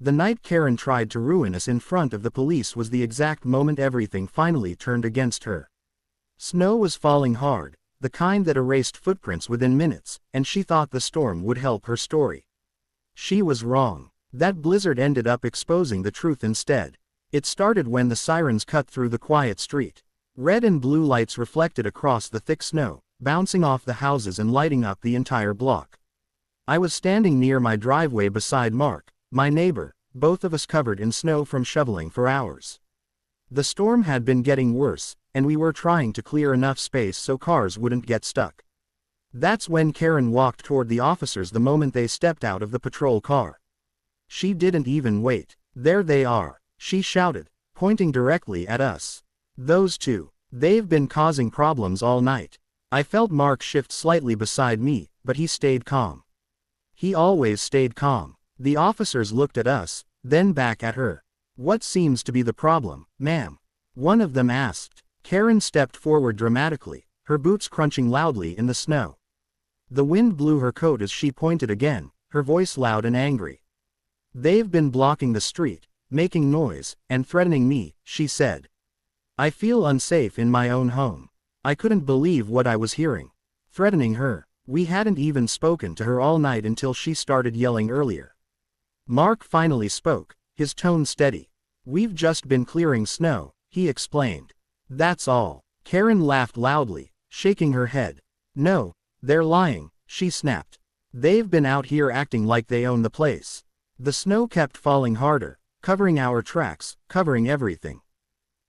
The night Karen tried to ruin us in front of the police was the exact moment everything finally turned against her. Snow was falling hard, the kind that erased footprints within minutes, and she thought the storm would help her story. She was wrong. That blizzard ended up exposing the truth instead. It started when the sirens cut through the quiet street. Red and blue lights reflected across the thick snow, bouncing off the houses and lighting up the entire block. I was standing near my driveway beside Mark, my neighbor, both of us covered in snow from shoveling for hours. The storm had been getting worse, and we were trying to clear enough space so cars wouldn't get stuck. That's when Karen walked toward the officers the moment they stepped out of the patrol car. She didn't even wait. "There they are," she shouted, pointing directly at us. "Those two. They've been causing problems all night." I felt Mark shift slightly beside me, but he stayed calm. He always stayed calm. The officers looked at us, then back at her. "What seems to be the problem, ma'am?" one of them asked. Karen stepped forward dramatically, her boots crunching loudly in the snow. The wind blew her coat as she pointed again, her voice loud and angry. "They've been blocking the street, making noise, and threatening me," she said. "I feel unsafe in my own home." I couldn't believe what I was hearing. Threatening her. We hadn't even spoken to her all night until she started yelling earlier. Mark finally spoke, his tone steady. "We've just been clearing snow," he explained. "That's all." Karen laughed loudly, shaking her head. "No, they're lying," she snapped. "They've been out here acting like they own the place." The snow kept falling harder, covering our tracks, covering everything.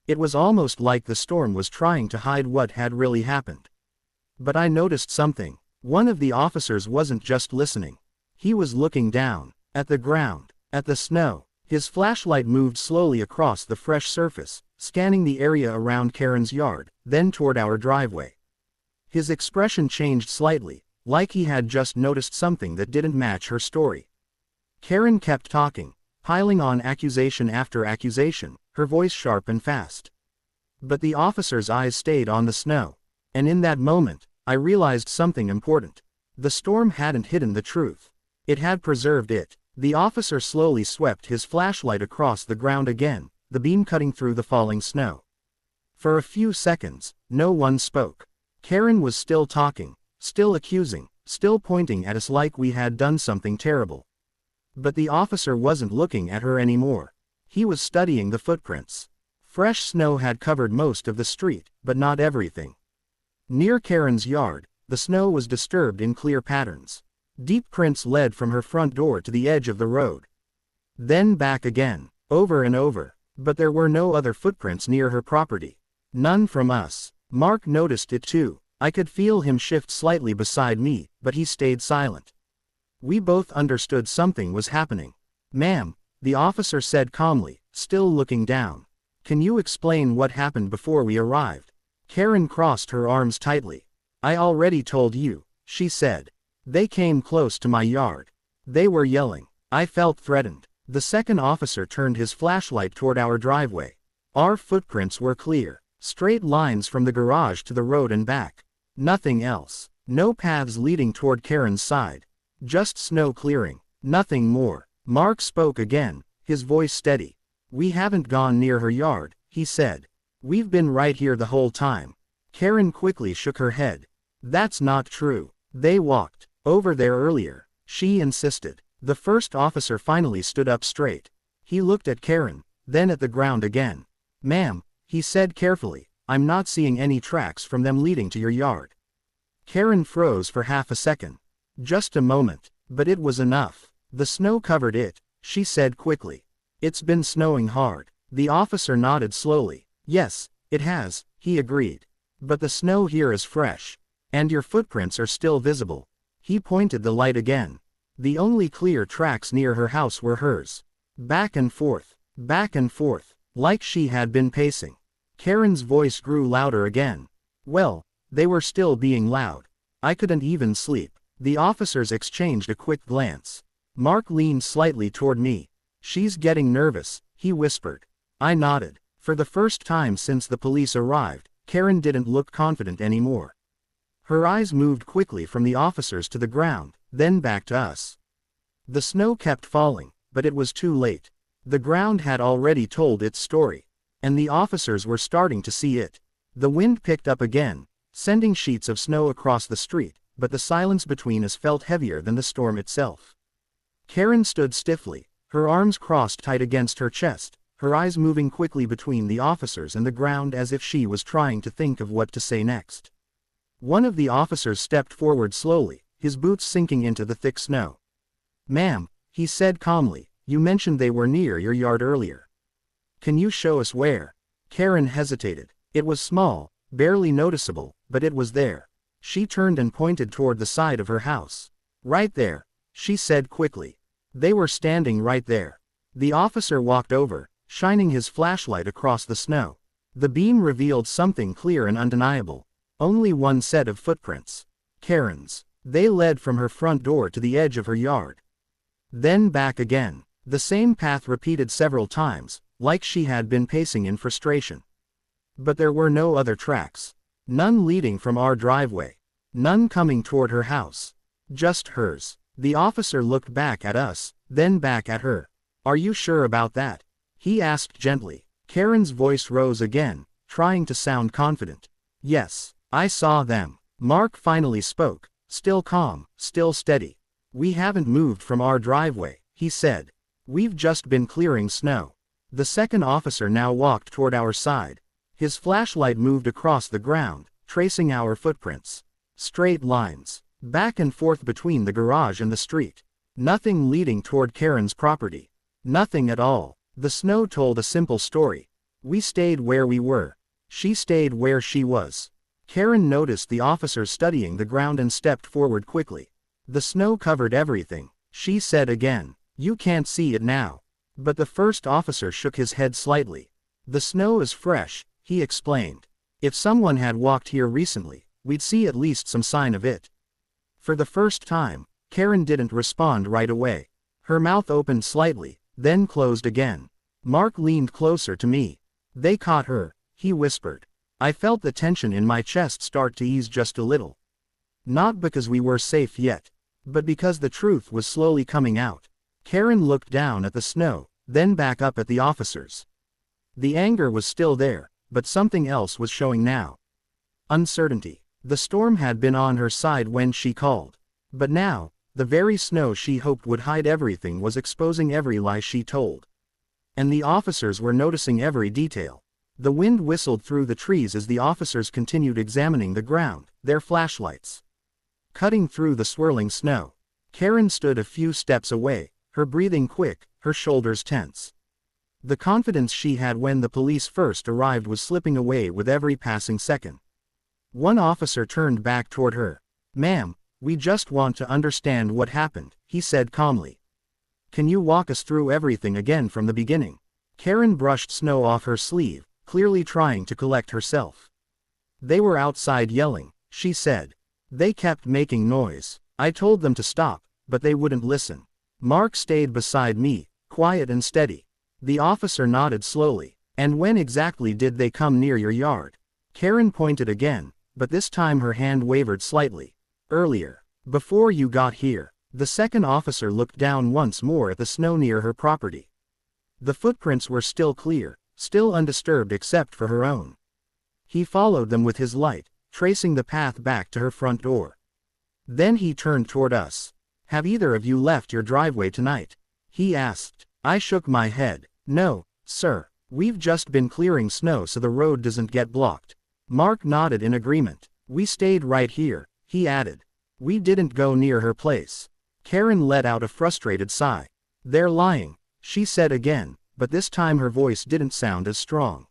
It was almost like the storm was trying to hide what had really happened. But I noticed something. One of the officers wasn't just listening. He was looking down, at the ground, at the snow. His flashlight moved slowly across the fresh surface, scanning the area around Karen's yard, then toward our driveway. His expression changed slightly, like he had just noticed something that didn't match her story. Karen kept talking, piling on accusation after accusation, her voice sharp and fast. But the officer's eyes stayed on the snow. And in that moment, I realized something important. The storm hadn't hidden the truth. It had preserved it. The officer slowly swept his flashlight across the ground again, the beam cutting through the falling snow. For a few seconds, no one spoke. Karen was still talking, still accusing, still pointing at us like we had done something terrible. But the officer wasn't looking at her anymore. He was studying the footprints. Fresh snow had covered most of the street, but not everything. Near Karen's yard, the snow was disturbed in clear patterns. Deep prints led from her front door to the edge of the road. Then back again, over and over. But there were no other footprints near her property. None from us. Mark noticed it too. I could feel him shift slightly beside me, but he stayed silent. We both understood something was happening. "Ma'am," the officer said calmly, still looking down. "Can you explain what happened before we arrived?" Karen crossed her arms tightly. "I already told you," she said. "They came close to my yard. They were yelling. I felt threatened." The second officer turned his flashlight toward our driveway. Our footprints were clear. Straight lines from the garage to the road and back. Nothing else. No paths leading toward Karen's side. Just snow clearing. Nothing more. Mark spoke again, his voice steady. "We haven't gone near her yard," he said. "We've been right here the whole time." Karen quickly shook her head. "That's not true. They walked over there earlier," she insisted. The first officer finally stood up straight. He looked at Karen, then at the ground again. "Ma'am," he said carefully, "I'm not seeing any tracks from them leading to your yard." Karen froze for half a second. Just a moment, but it was enough. "The snow covered it," she said quickly. "It's been snowing hard." The officer nodded slowly. "Yes, it has," he agreed. "But the snow here is fresh. And your footprints are still visible." He pointed the light again. The only clear tracks near her house were hers. Back and forth, like she had been pacing. Karen's voice grew louder again. Well, they were still being loud. I couldn't even sleep. The officers exchanged a quick glance. Mark leaned slightly toward me. "She's getting nervous," he whispered. I nodded. For the first time since the police arrived, Karen didn't look confident anymore. Her eyes moved quickly from the officers to the ground, then back to us. The snow kept falling, but it was too late. The ground had already told its story. And the officers were starting to see it. The wind picked up again, sending sheets of snow across the street, but the silence between us felt heavier than the storm itself. Karen stood stiffly, her arms crossed tight against her chest, her eyes moving quickly between the officers and the ground as if she was trying to think of what to say next. One of the officers stepped forward slowly, his boots sinking into the thick snow. "Ma'am," he said calmly, "you mentioned they were near your yard earlier. Can you show us where?" Karen hesitated. It was small, barely noticeable, but it was there. She turned and pointed toward the side of her house. "Right there," she said quickly. They were standing right there. The officer walked over, shining his flashlight across the snow. The beam revealed something clear and undeniable. Only one set of footprints. Karen's. They led from her front door to the edge of her yard. Then back again. The same path repeated several times, like she had been pacing in frustration. But there were no other tracks. None leading from our driveway. None coming toward her house. Just hers. The officer looked back at us, then back at her. "Are you sure about that?" he asked gently. Karen's voice rose again, trying to sound confident. "Yes, I saw them." Mark finally spoke, still calm, still steady. "We haven't moved from our driveway," he said. "We've just been clearing snow." The second officer now walked toward our side. His flashlight moved across the ground, tracing our footprints. Straight lines, back and forth between the garage and the street. Nothing leading toward Karen's property. Nothing at all. The snow told a simple story. We stayed where we were. She stayed where she was. Karen noticed the officers studying the ground and stepped forward quickly. "The snow covered everything," she said again. "You can't see it now." But the first officer shook his head slightly. "The snow is fresh," he explained. "If someone had walked here recently, we'd see at least some sign of it." For the first time, Karen didn't respond right away. Her mouth opened slightly, then closed again. Mark leaned closer to me. "They caught her," he whispered. I felt the tension in my chest start to ease just a little. Not because we were safe yet, but because the truth was slowly coming out. Karen looked down at the snow, then back up at the officers. The anger was still there, but something else was showing now. Uncertainty. The storm had been on her side when she called. But now, the very snow she hoped would hide everything was exposing every lie she told. And the officers were noticing every detail. The wind whistled through the trees as the officers continued examining the ground, their flashlights cutting through the swirling snow. Karen stood a few steps away, her breathing quick, her shoulders tense. The confidence she had when the police first arrived was slipping away with every passing second. One officer turned back toward her. "Ma'am, we just want to understand what happened," he said calmly. "Can you walk us through everything again from the beginning?" Karen brushed snow off her sleeve, clearly trying to collect herself. "They were outside yelling," she said. "They kept making noise. I told them to stop, but they wouldn't listen." Mark stayed beside me, quiet and steady. The officer nodded slowly. "And when exactly did they come near your yard?" Karen pointed again, but this time her hand wavered slightly. "Earlier. Before you got here." The second officer looked down once more at the snow near her property. The footprints were still clear, still undisturbed except for her own. He followed them with his light, tracing the path back to her front door. Then he turned toward us. "Have either of you left your driveway tonight?" he asked. I shook my head. "No, sir. We've just been clearing snow so the road doesn't get blocked." Mark nodded in agreement. "We stayed right here," he added. "We didn't go near her place." Karen let out a frustrated sigh. "They're lying," she said again, but this time her voice didn't sound as strong.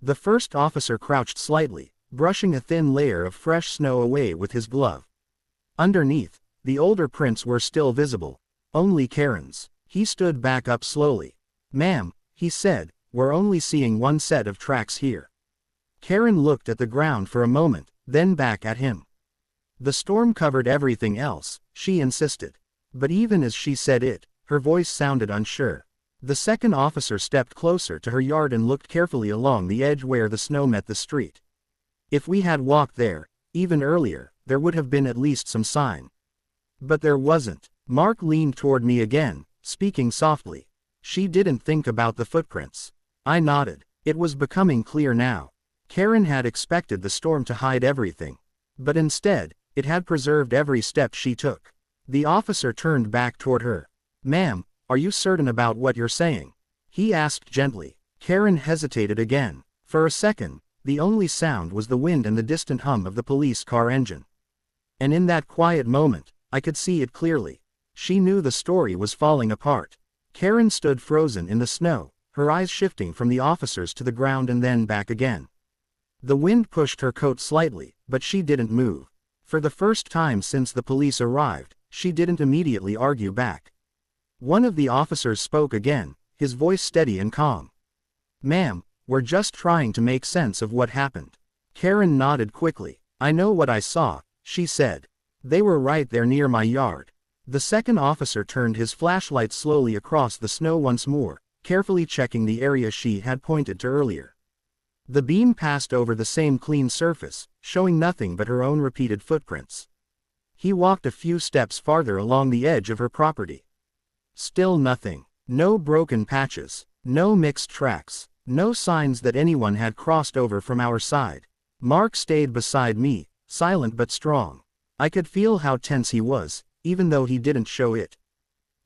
The first officer crouched slightly, brushing a thin layer of fresh snow away with his glove. Underneath, the older prints were still visible. Only Karen's. He stood back up slowly. "Ma'am," he said, "we're only seeing one set of tracks here." Karen looked at the ground for a moment, then back at him. "The storm covered everything else," she insisted. But even as she said it, her voice sounded unsure. The second officer stepped closer to her yard and looked carefully along the edge where the snow met the street. "If we had walked there, even earlier, there would have been at least some sign." But there wasn't. Mark leaned toward me again, speaking softly. She didn't think about the footprints. I nodded. It was becoming clear now. Karen had expected the storm to hide everything. But instead, it had preserved every step she took. The officer turned back toward her. "Ma'am, are you certain about what you're saying?" he asked gently. Karen hesitated again. For a second, the only sound was the wind and the distant hum of the police car engine. And in that quiet moment, I could see it clearly. She knew the story was falling apart. Karen stood frozen in the snow, her eyes shifting from the officers to the ground and then back again. The wind pushed her coat slightly, but she didn't move. For the first time since the police arrived, she didn't immediately argue back. One of the officers spoke again, his voice steady and calm. "Ma'am, we're just trying to make sense of what happened." Karen nodded quickly. "I know what I saw," she said. "They were right there near my yard." The second officer turned his flashlight slowly across the snow once more, carefully checking the area she had pointed to earlier. The beam passed over the same clean surface, showing nothing but her own repeated footprints. He walked a few steps farther along the edge of her property. Still nothing. No broken patches. No mixed tracks. No signs that anyone had crossed over from our side. Mark stayed beside me, silent but strong. I could feel how tense he was, even though he didn't show it.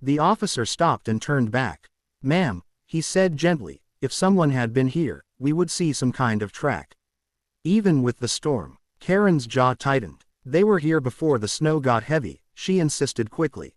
The officer stopped and turned back. "Ma'am," he said gently, "if someone had been here, we would see some kind of track." Even with the storm, Karen's jaw tightened. "They were here before the snow got heavy," she insisted quickly.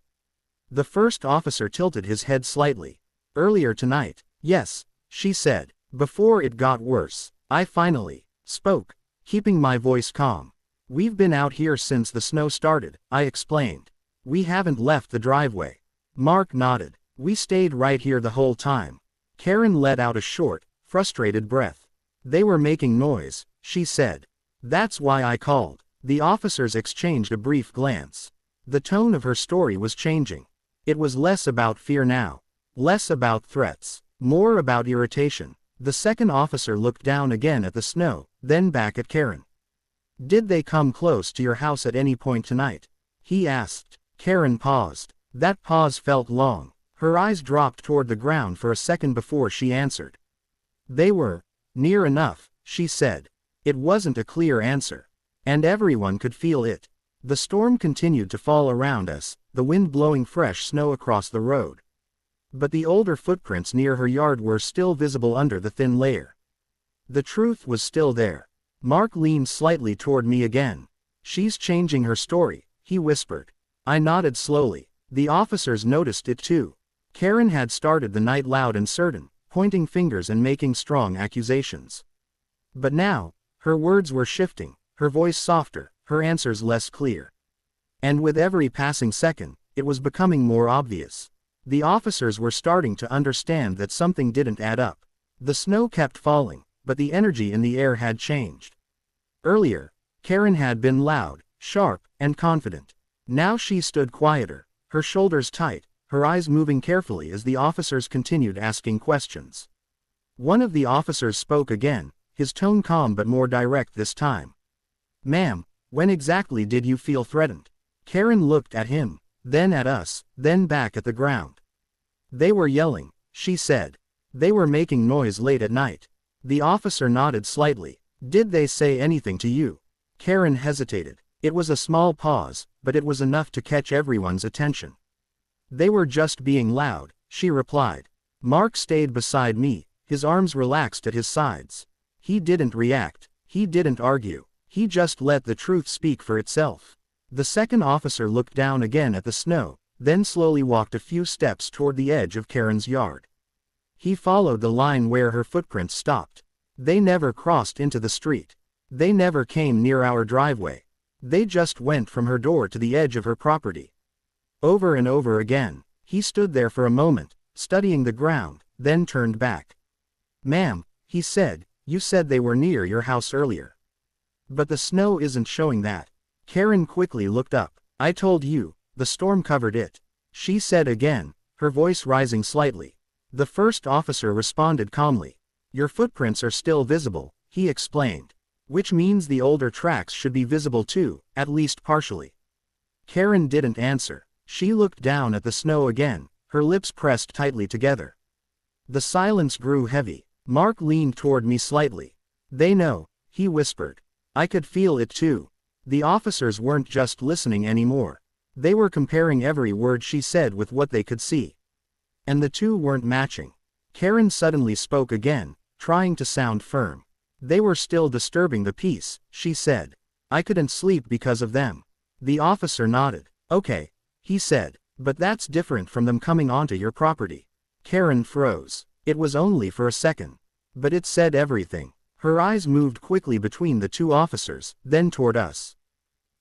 The first officer tilted his head slightly. "Earlier tonight, yes," she said. "Before it got worse." I finally spoke, keeping my voice calm. "We've been out here since the snow started," I explained. "We haven't left the driveway." Mark nodded. "We stayed right here the whole time." Karen let out a short, frustrated breath. "They were making noise," she said. "That's why I called." The officers exchanged a brief glance. The tone of her story was changing. It was less about fear now. Less about threats. More about irritation. The second officer looked down again at the snow, then back at Karen. "Did they come close to your house at any point tonight?" he asked. Karen paused. That pause felt long. Her eyes dropped toward the ground for a second before she answered. "They were near enough," she said. It wasn't a clear answer. And everyone could feel it. The storm continued to fall around us, the wind blowing fresh snow across the road. But the older footprints near her yard were still visible under the thin layer. The truth was still there. Mark leaned slightly toward me again. "She's changing her story," he whispered. I nodded slowly. The officers noticed it too. Karen had started the night loud and certain, pointing fingers and making strong accusations. But now, her words were shifting, her voice softer, her answers less clear. And with every passing second, it was becoming more obvious. The officers were starting to understand that something didn't add up. The snow kept falling, but the energy in the air had changed. Earlier, Karen had been loud, sharp, and confident. Now she stood quieter, her shoulders tight, her eyes moving carefully as the officers continued asking questions. One of the officers spoke again, his tone calm but more direct this time. "Ma'am, when exactly did you feel threatened?" Karen looked at him, then at us, then back at the ground. "They were yelling," she said. "They were making noise late at night." The officer nodded slightly. "Did they say anything to you?" Karen hesitated. It was a small pause, but it was enough to catch everyone's attention. "They were just being loud," she replied. Mark stayed beside me, his arms relaxed at his sides. He didn't react. He didn't argue. He just let the truth speak for itself. The second officer looked down again at the snow, then slowly walked a few steps toward the edge of Karen's yard. He followed the line where her footprints stopped. They never crossed into the street. They never came near our driveway. They just went from her door to the edge of her property. Over and over again, he stood there for a moment, studying the ground, then turned back. "Ma'am," he said, "you said they were near your house earlier. But the snow isn't showing that." Karen quickly looked up. "I told you, the storm covered it," she said again, her voice rising slightly. The first officer responded calmly. "Your footprints are still visible," he explained. "Which means the older tracks should be visible too, at least partially." Karen didn't answer. She looked down at the snow again, her lips pressed tightly together. The silence grew heavy. Mark leaned toward me slightly. "They know," he whispered. I could feel it too. The officers weren't just listening anymore. They were comparing every word she said with what they could see. And the two weren't matching. Karen suddenly spoke again, trying to sound firm. "They were still disturbing the peace," she said. "I couldn't sleep because of them." The officer nodded. "Okay," he said, "but that's different from them coming onto your property." Karen froze. It was only for a second. But it said everything. Her eyes moved quickly between the two officers, then toward us.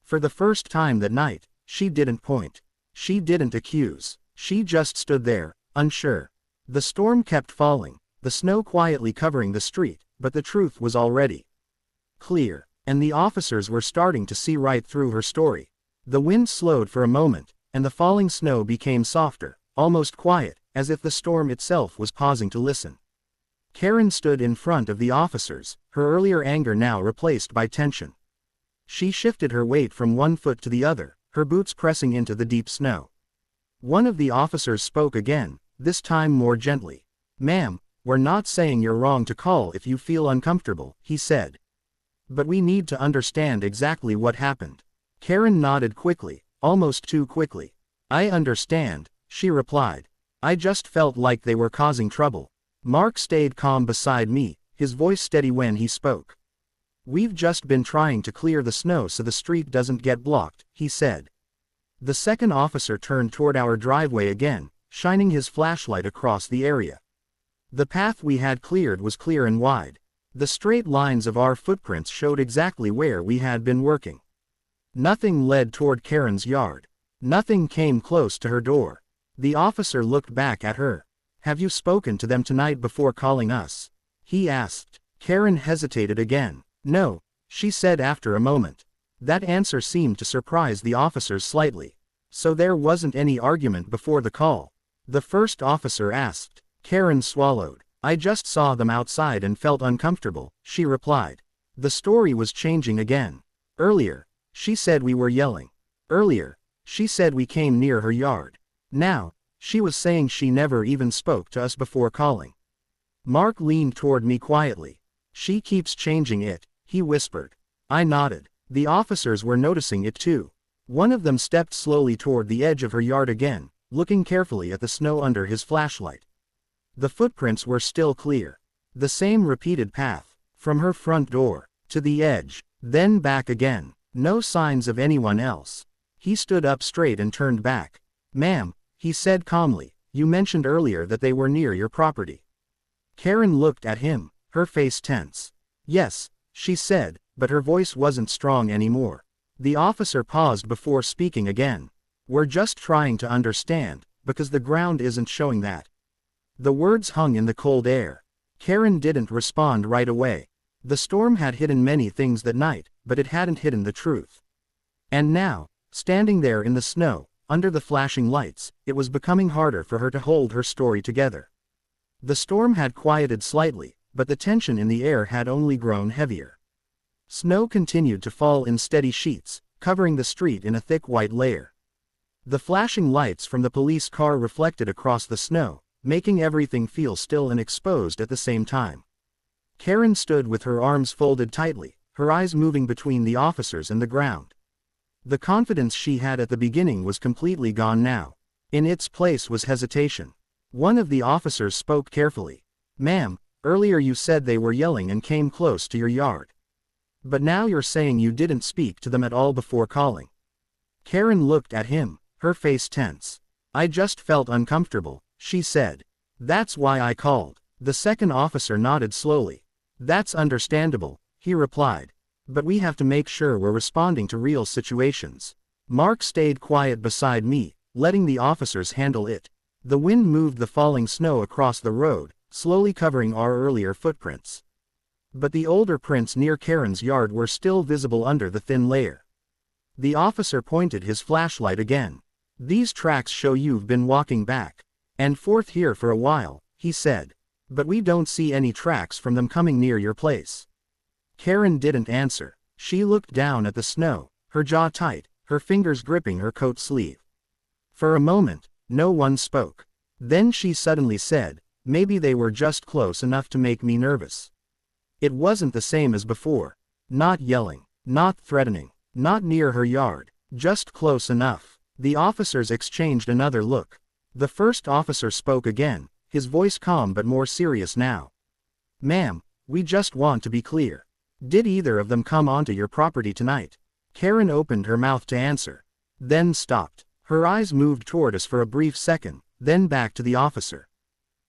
For the first time that night, she didn't point. She didn't accuse. She just stood there, unsure. The storm kept falling, the snow quietly covering the street, but the truth was already clear, and the officers were starting to see right through her story. The wind slowed for a moment, and the falling snow became softer, almost quiet, as if the storm itself was pausing to listen. Karen stood in front of the officers, her earlier anger now replaced by tension. She shifted her weight from one foot to the other, her boots pressing into the deep snow. One of the officers spoke again, this time more gently. "Ma'am, we're not saying you're wrong to call if you feel uncomfortable," he said. "But we need to understand exactly what happened." Karen nodded quickly, almost too quickly. "I understand," she replied. "I just felt like they were causing trouble." Mark stayed calm beside me, his voice steady when he spoke. "We've just been trying to clear the snow so the street doesn't get blocked," he said. The second officer turned toward our driveway again, shining his flashlight across the area. The path we had cleared was clear and wide. The straight lines of our footprints showed exactly where we had been working. Nothing led toward Karen's yard. Nothing came close to her door. The officer looked back at her. "Have you spoken to them tonight before calling us?" he asked. Karen hesitated again. "No," she said after a moment. That answer seemed to surprise the officers slightly. "So there wasn't any argument before the call?" the first officer asked. Karen swallowed. "I just saw them outside and felt uncomfortable," she replied. The story was changing again. Earlier, she said we were yelling. Earlier, she said we came near her yard. Now, she was saying she never even spoke to us before calling. Mark leaned toward me quietly. "She keeps changing it," he whispered. I nodded. The officers were noticing it too. One of them stepped slowly toward the edge of her yard again, looking carefully at the snow under his flashlight. The footprints were still clear. The same repeated path, from her front door, to the edge, then back again. No signs of anyone else. He stood up straight and turned back. "Ma'am," he said calmly, "you mentioned earlier that they were near your property." Karen looked at him, her face tense. "Yes," she said, but her voice wasn't strong anymore. The officer paused before speaking again. "We're just trying to understand, because the ground isn't showing that." The words hung in the cold air. Karen didn't respond right away. The storm had hidden many things that night, but it hadn't hidden the truth. And now, standing there in the snow, under the flashing lights, it was becoming harder for her to hold her story together. The storm had quieted slightly, but the tension in the air had only grown heavier. Snow continued to fall in steady sheets, covering the street in a thick white layer. The flashing lights from the police car reflected across the snow, making everything feel still and exposed at the same time. Karen stood with her arms folded tightly, her eyes moving between the officers and the ground. The confidence she had at the beginning was completely gone now. In its place was hesitation. One of the officers spoke carefully. "Ma'am, earlier you said they were yelling and came close to your yard. But now you're saying you didn't speak to them at all before calling." Karen looked at him, her face tense. "I just felt uncomfortable," she said. "That's why I called." The second officer nodded slowly. "That's understandable," he replied. "But we have to make sure we're responding to real situations." Mark stayed quiet beside me, letting the officers handle it. The wind moved the falling snow across the road, slowly covering our earlier footprints. But the older prints near Karen's yard were still visible under the thin layer. The officer pointed his flashlight again. "These tracks show you've been walking back and forth here for a while," he said. "But we don't see any tracks from them coming near your place." Karen didn't answer. She looked down at the snow, her jaw tight, her fingers gripping her coat sleeve. For a moment, no one spoke. Then she suddenly said, maybe they were just close enough to make me nervous. It wasn't the same as before. Not yelling, not threatening, not near her yard, just close enough. The officers exchanged another look. The first officer spoke again, his voice calm but more serious now. Ma'am, we just want to be clear. Did either of them come onto your property tonight? Karen opened her mouth to answer, then stopped. Her eyes moved toward us for a brief second, then back to the officer.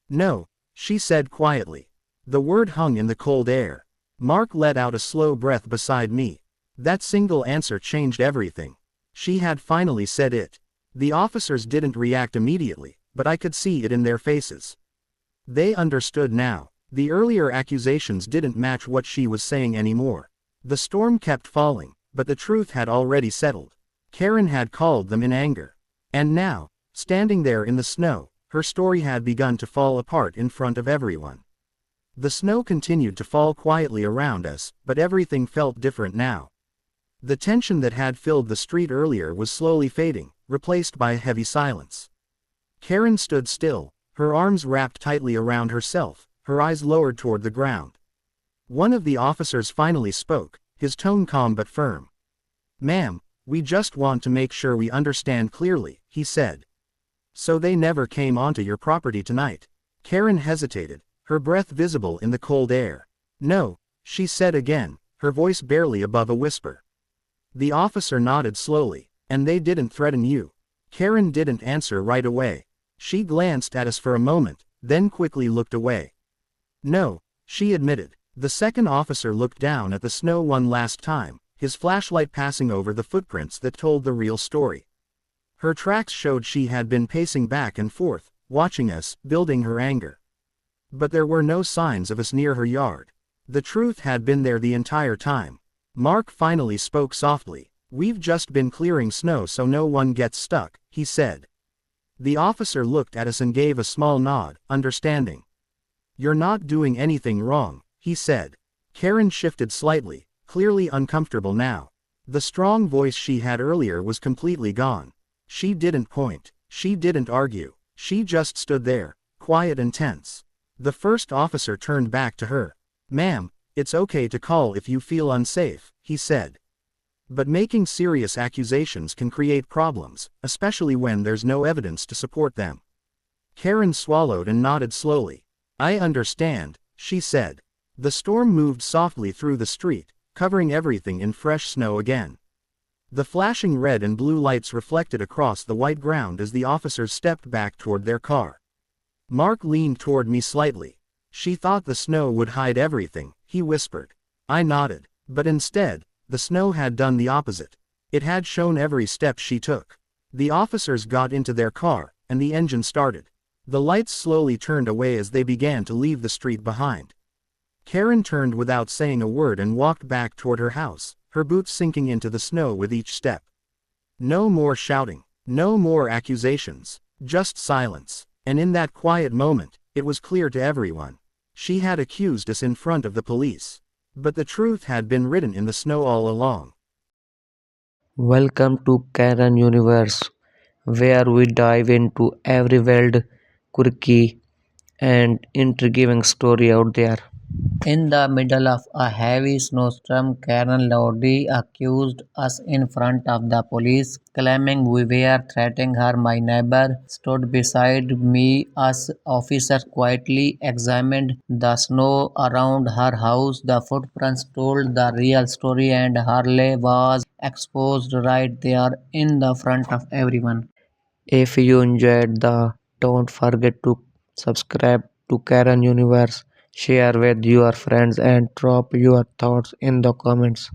No, she said quietly. The word hung in the cold air. Mark let out a slow breath beside me. That single answer changed everything. She had finally said it. The officers didn't react immediately, but I could see it in their faces. They understood now. The earlier accusations didn't match what she was saying anymore. The storm kept falling, but the truth had already settled. Karen had called them in anger. And now, standing there in the snow, her story had begun to fall apart in front of everyone. The snow continued to fall quietly around us, but everything felt different now. The tension that had filled the street earlier was slowly fading, replaced by a heavy silence. Karen stood still, her arms wrapped tightly around herself, her eyes lowered toward the ground. One of the officers finally spoke, his tone calm but firm. Ma'am, we just want to make sure we understand clearly, he said. So they never came onto your property tonight? Karen hesitated, her breath visible in the cold air. No, she said again, her voice barely above a whisper. The officer nodded slowly. And they didn't threaten you? Karen didn't answer right away. She glanced at us for a moment, then quickly looked away. No, she admitted. The second officer looked down at the snow one last time, his flashlight passing over the footprints that told the real story. Her tracks showed she had been pacing back and forth, watching us, building her anger. But there were no signs of us near her yard. The truth had been there the entire time. Mark finally spoke softly. We've just been clearing snow so no one gets stuck, he said. The officer looked at us and gave a small nod, understanding. You're not doing anything wrong, he said. Karen shifted slightly, clearly uncomfortable now. The strong voice she had earlier was completely gone. She didn't point. She didn't argue. She just stood there, quiet and tense. The first officer turned back to her. Ma'am, it's okay to call if you feel unsafe, he said. But making serious accusations can create problems, especially when there's no evidence to support them. Karen swallowed and nodded slowly. I understand, she said. The storm moved softly through the street, covering everything in fresh snow again. The flashing red and blue lights reflected across the white ground as the officers stepped back toward their car. Mark leaned toward me slightly. She thought the snow would hide everything, he whispered. I nodded. But instead, the snow had done the opposite. It had shown every step she took. The officers got into their car, and the engine started. The lights slowly turned away as they began to leave the street behind. Karen turned without saying a word and walked back toward her house, her boots sinking into the snow with each step. No more shouting, no more accusations, just silence. And in that quiet moment, it was clear to everyone. She had accused us in front of the police. But the truth had been written in the snow all along. Welcome to Karen Universe, where we dive into every wild, quirky, and intriguing story out there. In the middle of a heavy snowstorm, Karen loudly accused us in front of the police, claiming we were threatening her. My neighbor stood beside me as officers quietly examined the snow around her house. The footprints told the real story, and Harley was exposed right there in the front of everyone. If you enjoyed the, don't forget to subscribe to Karen Universe, share with your friends and drop your thoughts in the comments.